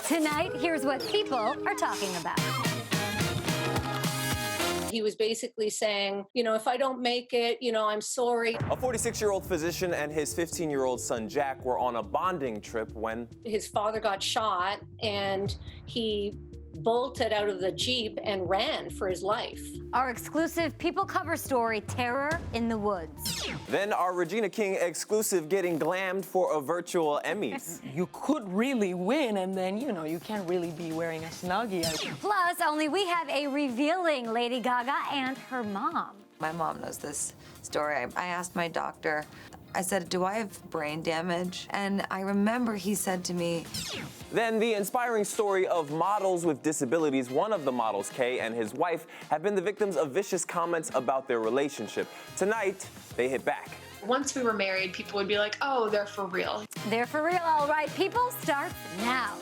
Tonight, here's what people are talking about. He was basically saying, if I don't make it, I'm sorry. A 46-year-old physician and his 15-year-old son Jack were on a bonding trip when His father got shot and he bolted out of the Jeep and ran for his life. Our exclusive People cover story, Terror in the Woods. Then our Regina King exclusive getting glammed for a virtual Emmys. You could really win, and then, you can't really be wearing a Snuggie. Plus, only we have a revealing Lady Gaga and her mom. My mom knows this story. I asked my doctor, I said, do I have brain damage? And I remember he said to me, Then the inspiring story of models with disabilities. One of the models, Kay, and his wife have been the victims of vicious comments about their relationship. Tonight, they hit back. Once we were married, people would be like, oh, they're for real. They're for real, all right. People starts now.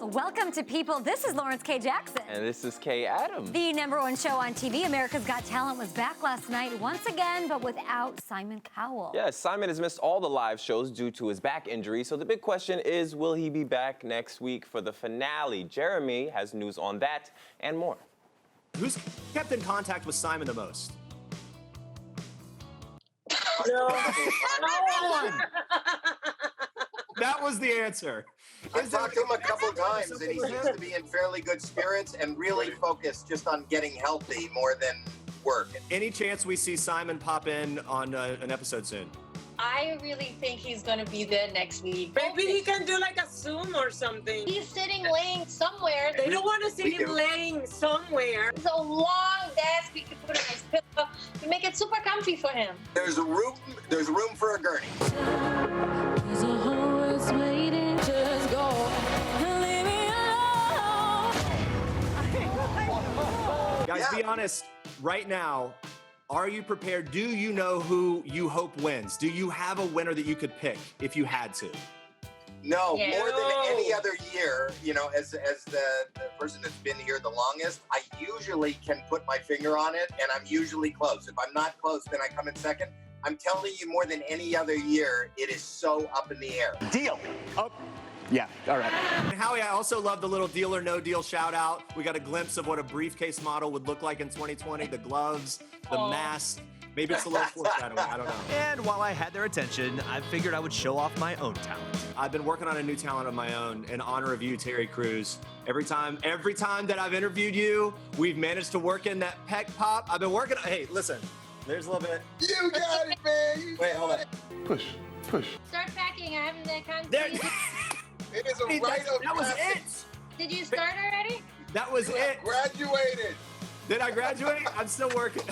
Welcome to People. This is Lawrence K. Jackson. And this is Kay Adams. The #1 show on TV, America's Got Talent, was back last night once again, but without Simon Cowell. Yes, Simon has missed all the live shows due to his back injury. So the big question is, will he be back next week for the finale? Jeremy has news on that and more. Who's kept in contact with Simon the most? No. one. That was the answer. I've talked to him a couple times, and he seems to be in fairly good spirits and really focused just on getting healthy more than work. Any chance we see Simon pop in on an episode soon? I really think he's gonna be there next week. Maybe he can do like a Zoom or something. He's sitting laying somewhere. They don't want to see him laying somewhere. It's a long desk. We can put a nice pillow. We make it super comfy for him. There's room for a gurney. Guys, be honest, right now, are you prepared? Do you know who you hope wins? Do you have a winner that you could pick if you had to? No, more than any other year, as the person that's been here the longest, I usually can put my finger on it, and I'm usually close. If I'm not close, then I come in second. I'm telling you, more than any other year, it is so up in the air. Deal. Oh. Yeah, all right. And Howie, I also love the little Deal or No Deal shout out. We got a glimpse of what a briefcase model would look like in 2020, the gloves, the mask. Maybe it's a little foreshadowing, I don't know. And while I had their attention, I figured I would show off my own talent. I've been working on a new talent of my own in honor of you, Terry Crews. Every time that I've interviewed you, we've managed to work in that peck pop. I've been working, hey, listen, there's a little bit. You got it, man. Wait, hold on. Push. Start packing. I haven't had time. There. It is a rite of That was passage. it. Did you start already? That was it. Graduated. Did I graduate? I'm still working.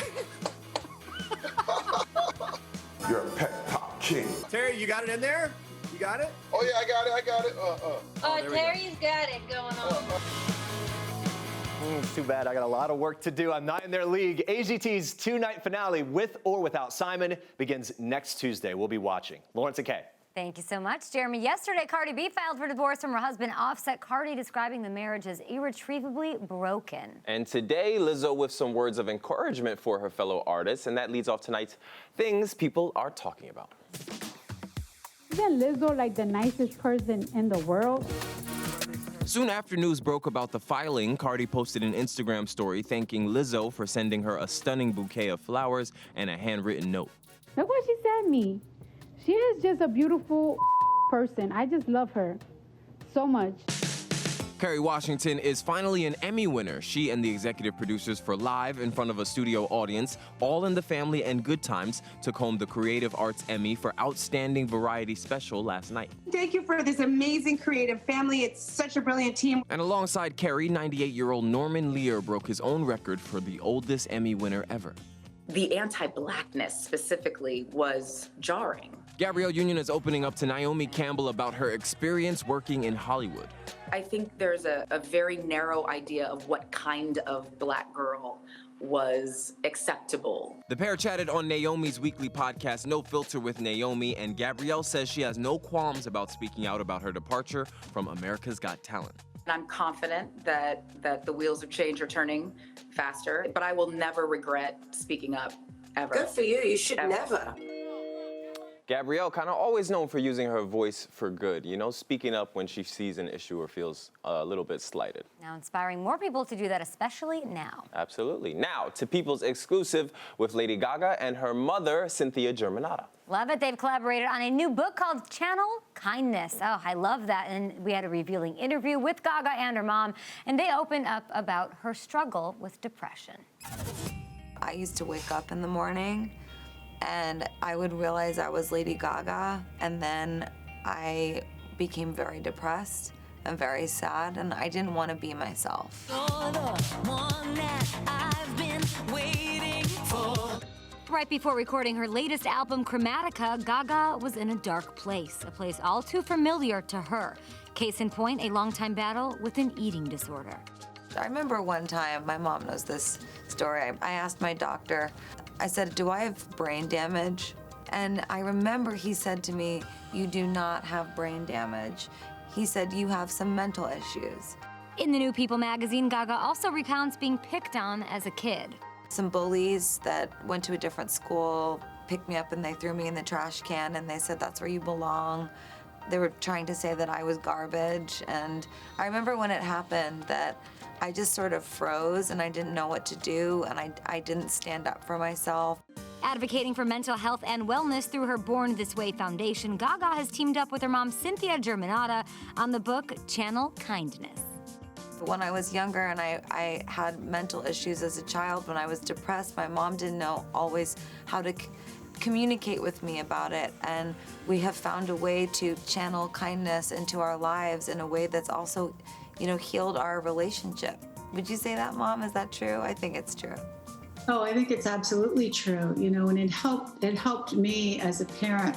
You're a pet pop king. Terry, you got it in there? You got it? Oh, yeah, I got it. Oh, Terry's got it going on. It's too bad. I got a lot of work to do. I'm not in their league. AGT's two-night finale, with or without Simon, begins next Tuesday. We'll be watching. Lawrence and Kay. Thank you so much, Jeremy. Yesterday, Cardi B filed for divorce from her husband, Offset. Cardi describing the marriage as irretrievably broken. And today, Lizzo with some words of encouragement for her fellow artists, and that leads off tonight's Things People Are Talking About. Isn't Lizzo like the nicest person in the world? Soon after news broke about the filing, Cardi posted an Instagram story thanking Lizzo for sending her a stunning bouquet of flowers and a handwritten note. Look what she sent me. She is just a beautiful person. I just love her so much. Kerry Washington is finally an Emmy winner. She and the executive producers for Live in front of a studio audience, All in the Family and Good Times, took home the Creative Arts Emmy for Outstanding Variety Special last night. Thank you for this amazing creative family. It's such a brilliant team. And alongside Kerry, 98-year-old Norman Lear broke his own record for the oldest Emmy winner ever. The anti-blackness specifically was jarring. Gabrielle Union is opening up to Naomi Campbell about her experience working in Hollywood. I think there's a very narrow idea of what kind of black girl was acceptable. The pair chatted on Naomi's weekly podcast, No Filter with Naomi, and Gabrielle says she has no qualms about speaking out about her departure from America's Got Talent. And I'm confident that the wheels of change are turning faster, but I will never regret speaking up, ever. Good for you. You should Ever. never. Gabrielle, kind of always known for using her voice for good, you know, speaking up when she sees an issue or feels a little bit slighted. Now inspiring more people to do that, especially now. Absolutely. Now to People's exclusive with Lady Gaga and her mother, Cynthia Germanotta. Love it. They've collaborated on a new book called Channel Kindness. Oh, I love that. And we had a revealing interview with Gaga and her mom, and they opened up about her struggle with depression. I used to wake up in the morning and I would realize I was Lady Gaga, and then I became very depressed and very sad, and I didn't want to be myself. You're the one that I've been waiting for. Right before recording her latest album, Chromatica, Gaga was in a dark place, a place all too familiar to her. Case in point, a longtime battle with an eating disorder. I remember one time, my mom knows this story, I asked my doctor, I said, do I have brain damage? And I remember he said to me, you do not have brain damage. He said, you have some mental issues. In the new People magazine, Gaga also recounts being picked on as a kid. Some bullies that went to a different school picked me up and they threw me in the trash can and they said, that's where you belong. They were trying to say that I was garbage. And I remember when it happened that I just sort of froze and I didn't know what to do, and I didn't stand up for myself. Advocating for mental health and wellness through her Born This Way Foundation, Gaga has teamed up with her mom, Cynthia Germanotta, on the book Channel Kindness. When I was younger and I had mental issues as a child, when I was depressed, my mom didn't know always how to communicate with me about it. And we have found a way to channel kindness into our lives in a way that's also, you know, healed our relationship. Would you say that, Mom? Is that true? I think it's true. Oh, I think it's absolutely true, you know, and it helped me as a parent.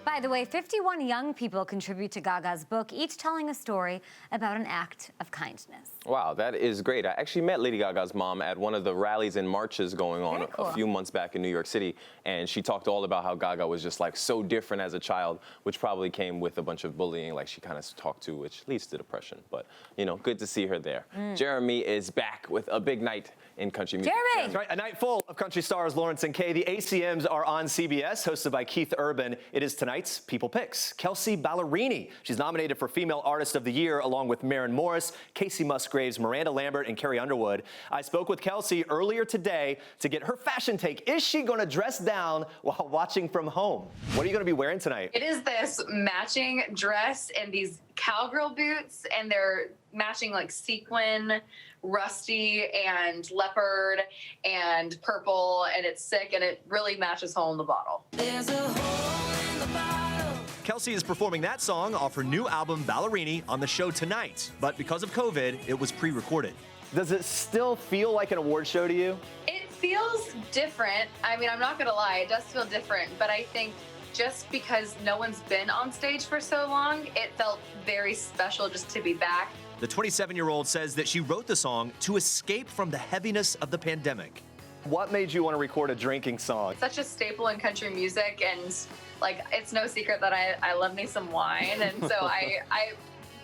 By the way, 51 young people contribute to Gaga's book, each telling a story about an act of kindness. Wow, that is great. I actually met Lady Gaga's mom at one of the rallies and marches going on a few months back in New York City, and she talked all about how Gaga was just like so different as a child, which probably came with a bunch of bullying, like she kind of talked to, which leads to depression. But, you know, good to see her there. Jeremy is back with a big night in country music. Jeremy! That's right, a night full of country stars Lawrence and Kay. The ACMs are on CBS, hosted by Keith Urban. It is tonight's People Picks. Kelsey Ballerini, she's nominated for Female Artist of the Year along with Maren Morris, Casey Musgraves, Miranda Lambert, and Carrie Underwood. I spoke with Kelsey earlier today to get her fashion take. Is she going to dress down while watching from home? What are you going to be wearing tonight? It is this matching dress and these cowgirl boots, and they're matching like sequin, rusty, and leopard, and purple, and it's sick, and it really matches hole in the bottle. There's a hole in the bottle. Kelsey is performing that song off her new album, Ballerini, on the show tonight. But because of COVID, it was pre-recorded. Does it still feel like an award show to you? It feels different. I mean, I'm not gonna lie, it does feel different, but I think just because no one's been on stage for so long, it felt very special just to be back. The 27-year-old says that she wrote the song to escape from the heaviness of the pandemic. What made you want to record a drinking song? Such a staple in country music, and like, it's no secret that I love me some wine, and so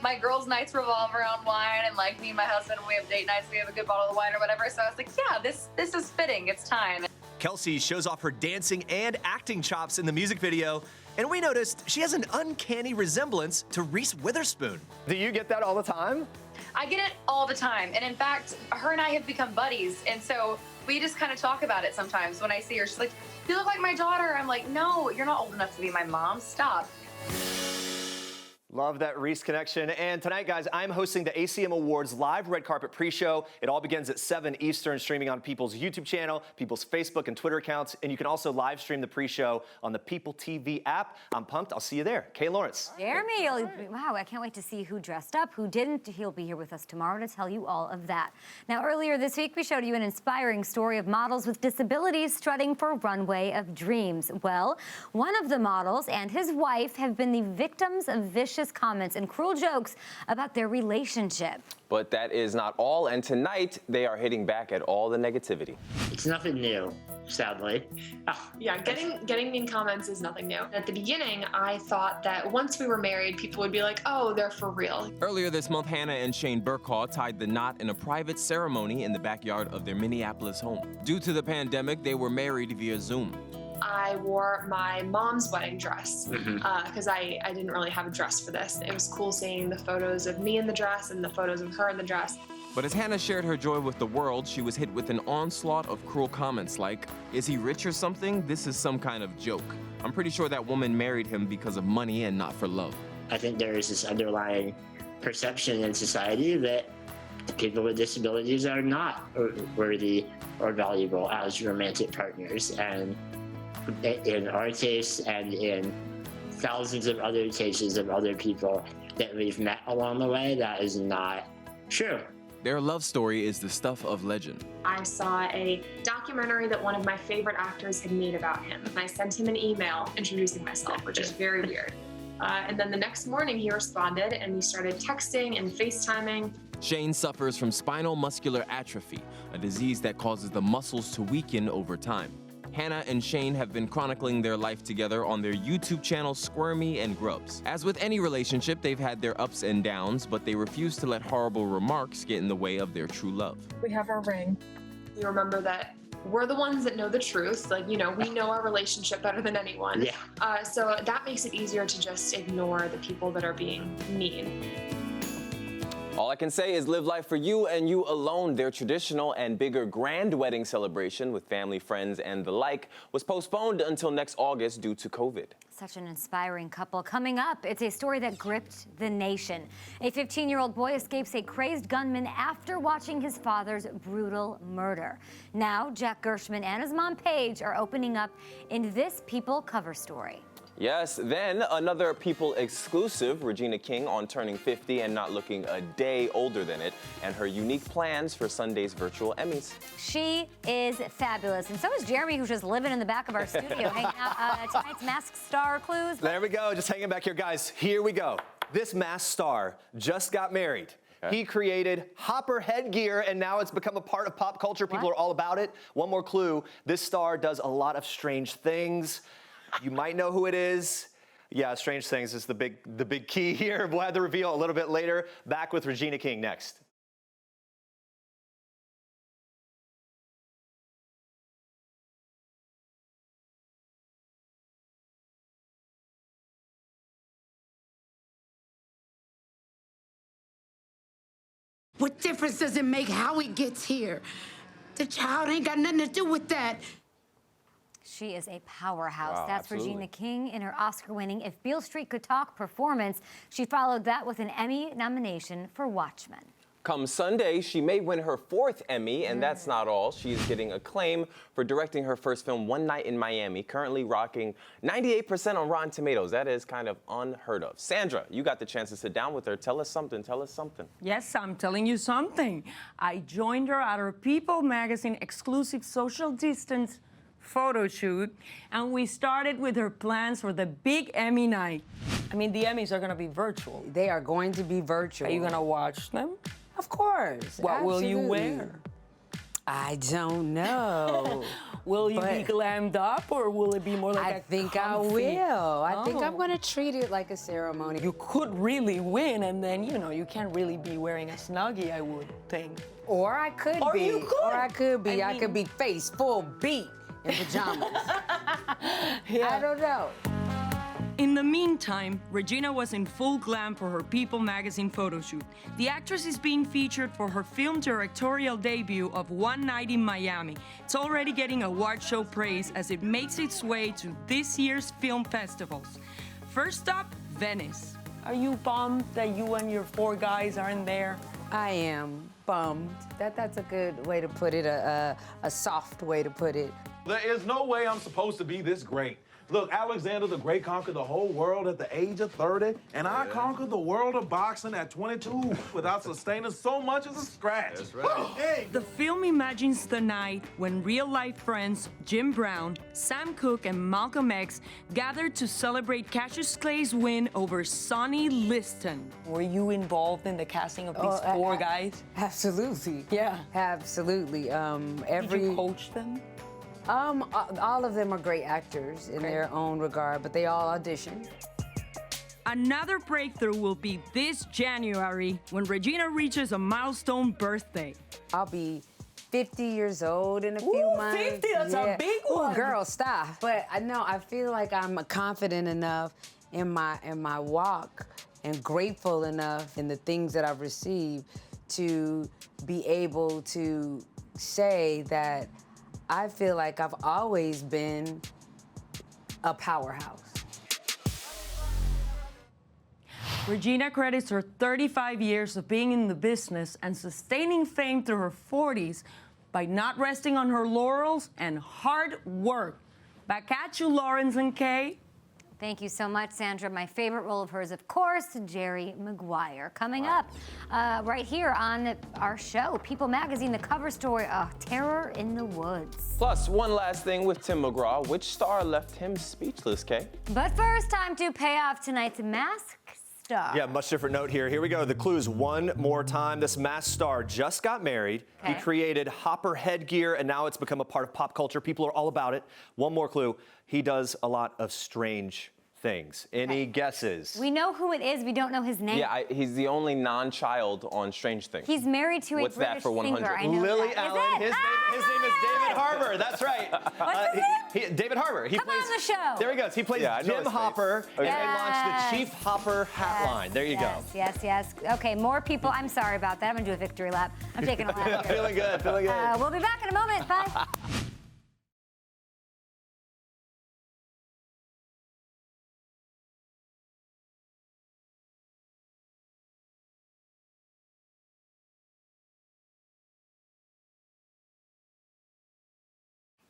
my girls' nights revolve around wine, and like me and my husband, when we have date nights, we have a good bottle of wine or whatever, so I was like, yeah, this is fitting, it's time. Kelsey shows off her dancing and acting chops in the music video, and we noticed she has an uncanny resemblance to Reese Witherspoon. Do you get that all the time? I get it all the time, and in fact, her and I have become buddies, and so we just kind of talk about it sometimes. When I see her, she's like, you look like my daughter. I'm like, no, you're not old enough to be my mom, stop. Love that Reese connection. And tonight, guys, I'm hosting the ACM Awards live red carpet pre-show. It all begins at 7 Eastern, streaming on People's YouTube channel, People's Facebook and Twitter accounts, and you can also live stream the pre-show on the PeopleTV app. I'm pumped. I'll see you there. Kay Lawrence. Jeremy, wow, I can't wait to see who dressed up, who didn't. He'll be here with us tomorrow to tell you all of that. Now, earlier this week, we showed you an inspiring story of models with disabilities strutting for Runway of Dreams. Well, one of the models and his wife have been the victims of vicious comments and cruel jokes about their relationship. But that is not all, and tonight they are hitting back at all the negativity. It's nothing new, sadly. Yeah, getting mean comments is nothing new. At the beginning, I thought that once we were married, people would be like, oh, they're for real. Earlier this month, Hannah and Shane Burkhaw tied the knot in a private ceremony in the backyard of their Minneapolis home. Due to the pandemic, they were married via Zoom. I wore my mom's wedding dress because I didn't really have a dress for this. It was cool seeing the photos of me in the dress and the photos of her in the dress. But as Hannah shared her joy with the world, she was hit with an onslaught of cruel comments like, "Is he rich or something? This is some kind of joke. I'm pretty sure that woman married him because of money and not for love." I think there is this underlying perception in society that people with disabilities are not worthy or valuable as romantic partners. And in our case and in thousands of other cases of other people that we've met along the way, that is not true. Their love story is the stuff of legend. I saw a documentary that one of my favorite actors had made about him. I sent him an email introducing myself, which is very weird. And then the next morning he responded and we started texting and FaceTiming. Shane suffers from spinal muscular atrophy, a disease that causes the muscles to weaken over time. Hannah and Shane have been chronicling their life together on their YouTube channel Squirmy and Grubs. As with any relationship, they've had their ups and downs, but they refuse to let horrible remarks get in the way of their true love. We have our ring. You remember that we're the ones that know the truth. Like, you know, we know our relationship better than anyone. Yeah. So that makes it easier to just ignore the people that are being mean. All I can say is live life for you and you alone. Their traditional and bigger grand wedding celebration with family, friends, and the like was postponed until next August due to COVID. Such an inspiring couple. Coming up, it's a story that gripped the nation. A 15-year-old boy escapes a crazed gunman after watching his father's brutal murder. Now, Jack Gershman and his mom, Paige, are opening up in this People cover story. Yes, then another People exclusive, Regina King on turning 50 and not looking a day older than it, and her unique plans for Sunday's virtual Emmys. She is fabulous, and so is Jeremy, who's just living in the back of our studio, hanging out. Tonight's Masked Star clues. There we go, just hanging back here, guys. Here we go. This masked star just got married. He created hopper headgear, and now it's become a part of pop culture. People are all about it. One more clue, this star does a lot of strange things. You might know who it is. Yeah, strange things is the big key here. We'll have the reveal a little bit later. Back with Regina King next. What difference does it make how he gets here? The child ain't got nothing to do with that. She is a powerhouse. Wow, That's absolutely. Regina King in her Oscar-winning If Beale Street Could Talk performance. She followed that with an Emmy nomination for Watchmen. Come Sunday, she may win her 4th Emmy, and that's not all. She is getting acclaim for directing her first film, One Night in Miami, currently rocking 98% on Rotten Tomatoes. That is kind of unheard of. Sandra, you got the chance to sit down with her. Tell us something. Tell us something. Yes, I'm telling you something. I joined her at her People magazine exclusive social distance photo shoot, and we started with her plans for the big Emmy night. I mean, the Emmys are going to be virtual. They are going to be virtual. Are you going to watch them? Of course. What will you absolutely. wear? I don't know. Will you be glammed up, or will it be more like I think I will. I think I'm going to treat it like a ceremony. You could really win, and then, you know, you can't really be wearing a Snuggie, I would think. Or I could Or be. you could. Or I could be. I mean- could be face full beat in pajamas. I don't know. In the meantime, Regina was in full glam for her People magazine photo shoot. The actress is being featured for her film directorial debut of One Night in Miami. It's already getting award show praise as it makes its way to this year's film festivals. First up, Venice. Are you bummed that you and your 4 guys aren't there? I am bummed. That's a good way to put it, a soft way to put it. There is no way I'm supposed to be this great. Look, Alexander the Great conquered the whole world at the age of 30, and I conquered the world of boxing at 22 without sustaining so much as a scratch. That's right. Hey. The film imagines the night when real-life friends Jim Brown, Sam Cooke, and Malcolm X gathered to celebrate Cassius Clay's win over Sonny Liston. Were you involved in the casting of these 4 guys? Absolutely. Yeah. Absolutely. Did you coach them? All of them are great actors in their own regard, but they all auditioned. Another breakthrough will be this January when Regina reaches a milestone birthday. I'll be 50 years old in a few months. 50, that's a big one. Ooh, girl, stop. But I know, I feel like I'm confident enough in my walk and grateful enough in the things that I've received to be able to say that I feel like I've always been a powerhouse. Regina credits her 35 years of being in the business and sustaining fame through her 40s by not resting on her laurels and hard work. Back at you, Lawrence and Kay. Thank you so much, Sandra. My favorite role of hers, of course, Jerry Maguire. Coming up right here on our show, People Magazine, the cover story, Terror in the Woods. Plus, one last thing with Tim McGraw. Which star left him speechless, Kay? But first, time to pay off tonight's mask star. Yeah, much different note here. Here we go. The clues one more time. This masked star just got married. Okay. He created hopper headgear, and now it's become a part of pop culture. People are all about it. One more clue. He does a lot of strange things. Any guesses? We know who it is. We don't know his name. Yeah, he's the only non-child on Stranger Things. He's married to a What's British that for 100? singer. I know Lily that. Allen. His name is David Harbour. That's right. What's his name? David Harbour. He Come plays on the show. There he goes. He plays Jim Hopper, and they launched the Chief Hopper hat line. There you go. Yes. Okay, more people. I'm sorry about that. I'm gonna do a victory lap. I'm taking a lap. here. Feeling good. We'll be back in a moment. Bye.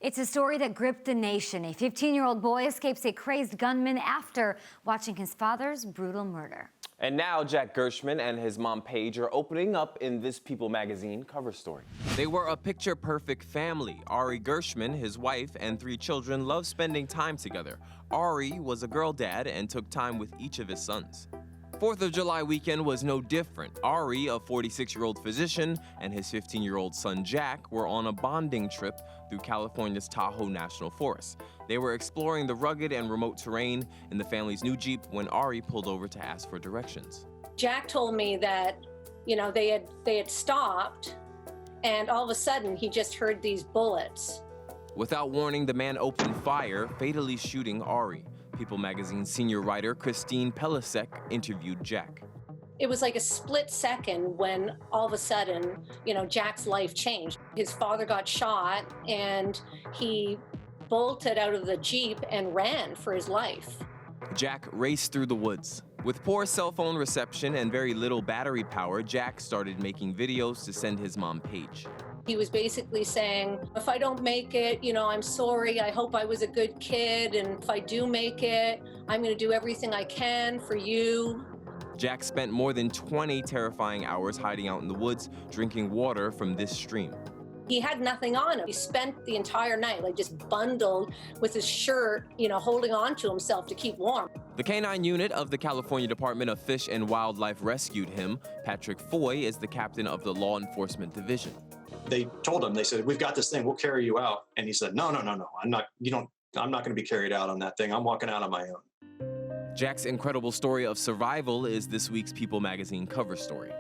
It's a story that gripped the nation. A 15-year-old boy escapes a crazed gunman after watching his father's brutal murder. And now Jack Gershman and his mom Paige are opening up in this People magazine cover story. They were a picture-perfect family. Ari Gershman, his wife, and 3 children loved spending time together. Ari was a girl dad and took time with each of his sons. 4th of July weekend was no different. Ari, a 46-year-old physician, and his 15-year-old son Jack were on a bonding trip through California's Tahoe National Forest. They were exploring the rugged and remote terrain in the family's new Jeep when Ari pulled over to ask for directions. Jack told me that, they had stopped, and all of a sudden he just heard these bullets. Without warning, the man opened fire, fatally shooting Ari. People magazine senior writer Christine Pelisek interviewed Jack. It was like a split second when all of a sudden, Jack's life changed. His father got shot and he bolted out of the Jeep and ran for his life. Jack raced through the woods. With poor cell phone reception and very little battery power, Jack started making videos to send his mom Paige. He was basically saying, if I don't make it, I'm sorry, I hope I was a good kid, and if I do make it, I'm gonna do everything I can for you. Jack spent more than 20 terrifying hours hiding out in the woods, drinking water from this stream. He had nothing on him. He spent the entire night just bundled with his shirt, holding on to himself to keep warm. The K-9 unit of the California Department of Fish and Wildlife rescued him. Patrick Foy is the captain of the Law Enforcement Division. They told him, they said, we've got this thing, we'll carry you out. And he said, no, I'm not going to be carried out on that thing. I'm walking out on my own. Jack's incredible story of survival is this week's People magazine cover story.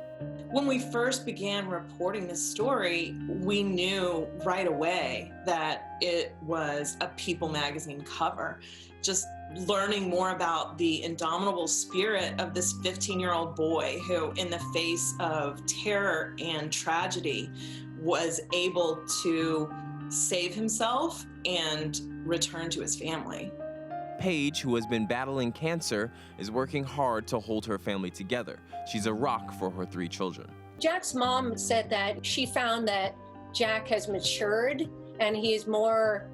When we first began reporting this story, we knew right away that it was a People magazine cover. Just learning more about the indomitable spirit of this 15-year-old boy who, in the face of terror and tragedy, was able to save himself and return to his family. Paige, who has been battling cancer, is working hard to hold her family together. She's a rock for her 3 children. Jack's mom said that she found that Jack has matured and he's more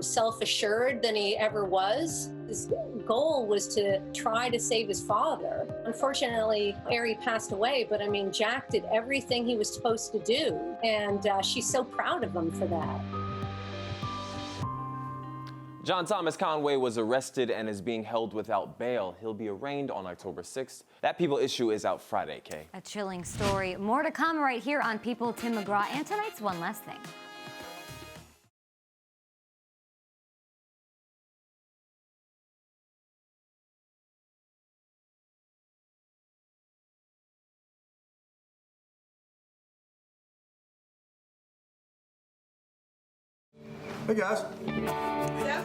self-assured than he ever was. His goal was to try to save his father. Unfortunately, Ari passed away, but Jack did everything he was supposed to do, and she's so proud of him for that. John Thomas Conway was arrested and is being held without bail. He'll be arraigned on October 6th. That People issue is out Friday, Kay. A chilling story. More to come right here on People. Tim McGraw, and tonight's One Last Thing. Hey, guys.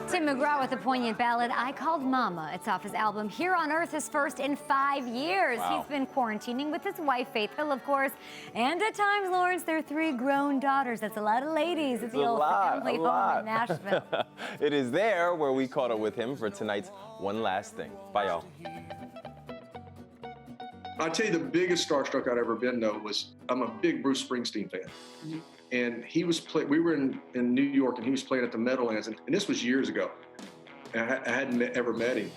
Tim McGraw with a poignant ballad, I Called Mama. It's off his album Here on Earth, his first in 5 years. Wow. He's been quarantining with his wife, Faith Hill, of course, and at times, Lawrence, their 3 grown daughters. That's a lot of ladies at the old family home in Nashville. It is there where we caught up with him for tonight's One Last Thing. Bye, y'all. I'll tell you the biggest starstruck I'd ever been, though, was I'm a big Bruce Springsteen fan. And he was we were in New York, and he was playing at the Meadowlands, and this was years ago. And I hadn't ever met him.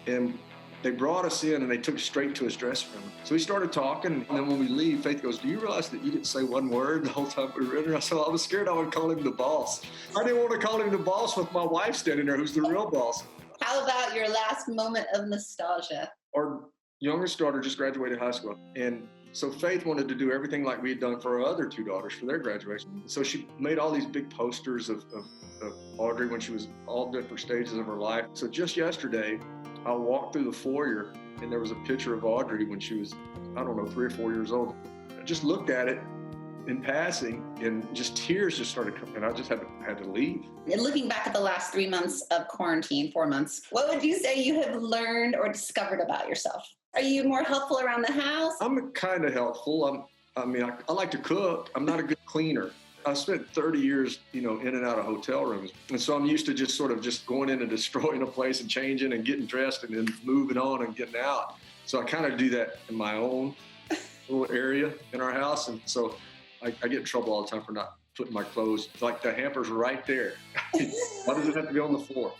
And they brought us in, and they took us straight to his dressing room. So we started talking, and then when we leave, Faith goes, do you realize that you didn't say one word the whole time we were in there? I said, I was scared I would call him the boss. I didn't want to call him the boss with my wife standing there, who's the real boss. How about your last moment of nostalgia? Our youngest daughter just graduated high school, and so Faith wanted to do everything like we had done for our other 2 daughters for their graduation. So she made all these big posters of Audrey when she was all different stages of her life. So just yesterday, I walked through the foyer, and there was a picture of Audrey when she was, I don't know, 3 or 4 years old. I just looked at it in passing, and just tears just started coming, and I just had to leave. And looking back at the last 3 months of quarantine, 4 months, what would you say you have learned or discovered about yourself? Are you more helpful around the house? I'm kind of helpful. I like to cook. I'm not a good cleaner. I spent 30 years, in and out of hotel rooms. And so I'm used to just going in and destroying a place and changing and getting dressed and then moving on and getting out. So I kind of do that in my own little area in our house. And so I get in trouble all the time for not putting my clothes, like the hamper's right there. Why does it have to be on the floor?